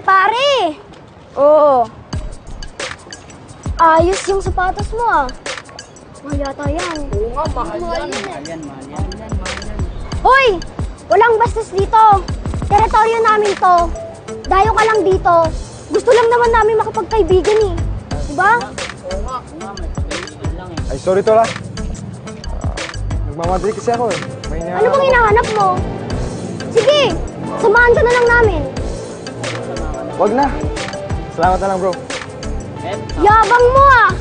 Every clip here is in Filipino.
pare! Oo. Ayos yung sapatos mo ah. Mahal yata yan. Oo nga, mahal yan. Hoy! Walang bastos dito. Teritoryo namin to. Dayo ka lang dito. Gusto lang naman namin makapagkaibigan eh. Diba? Oo nga, may pagkaibigan lang eh. Ay, sorry Tol ah. Nagmamadali kasi ako eh. May Ano bang hinahanap mo? Sige, samahan ka na lang namin. Wag na. Salamat na lang bro. Yabang mo ah!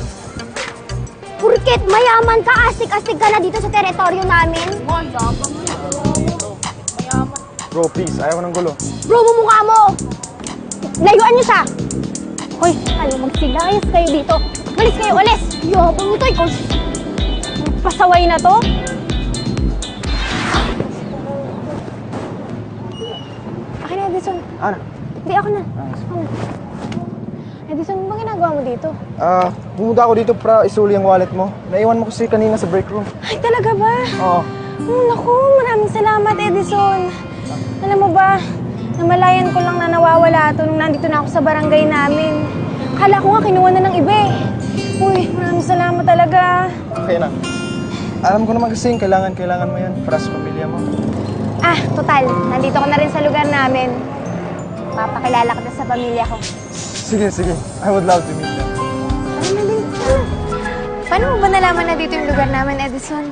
Purket mayaman ka, astig-astig ka na dito sa teritoryo namin. Mga yabang mo. Mayaman. Bro, please. Ayaw ko ng gulo. Bro, mumukha mo! Layuan niyo siya! Hoy, ano, magsilayas kayo dito. Malis kayo, alis! Yabang ito, ikaw. Pasaway na to. Akin na, Edison. Ano? Hindi, ako na. Ako na. Edison, ano bang ginagawa mo dito? Pumunta ako dito para isuli ang wallet mo. Naiwan mo kasi kanina sa break room. Ay, talaga ba? Oo. Naku, maraming salamat, Edison. Alam mo ba, namalayan ko lang na nawawala ito nung nandito na ako sa barangay namin. Akala ko nga kinuha na ng iba eh. Uy, maraming salamat talaga. Okay na. Alam ko naman kasi kailangan mo yan para sa pamilya mo. Total, nandito ko na rin sa lugar namin. Papakilala kita sa pamilya ko. Sige. I would love to meet them. Ano na din? Paano mo ba nalaman na dito yung lugar namin, Edison?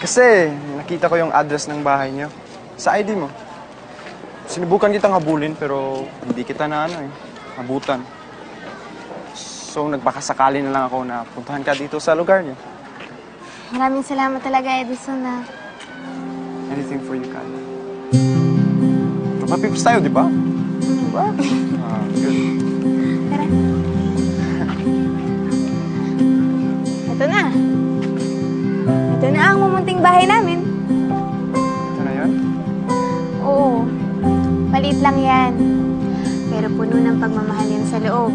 Kasi nakita ko yung address ng bahay niyo sa ID mo. Sinubukan kitang habulin pero hindi kita habutan. So nagpakasakali na lang ako na puntahan ka dito sa lugar niyo. Maraming salamat talaga, Edison, na... Anything for you, Carla. Mapipos tayo, di ba? Diba? Good. Tara. Ito na. Ito na ang mumunting bahay namin. Ito na yun? Oo. Maliit lang yan. Pero puno ng pagmamahal yan sa loob.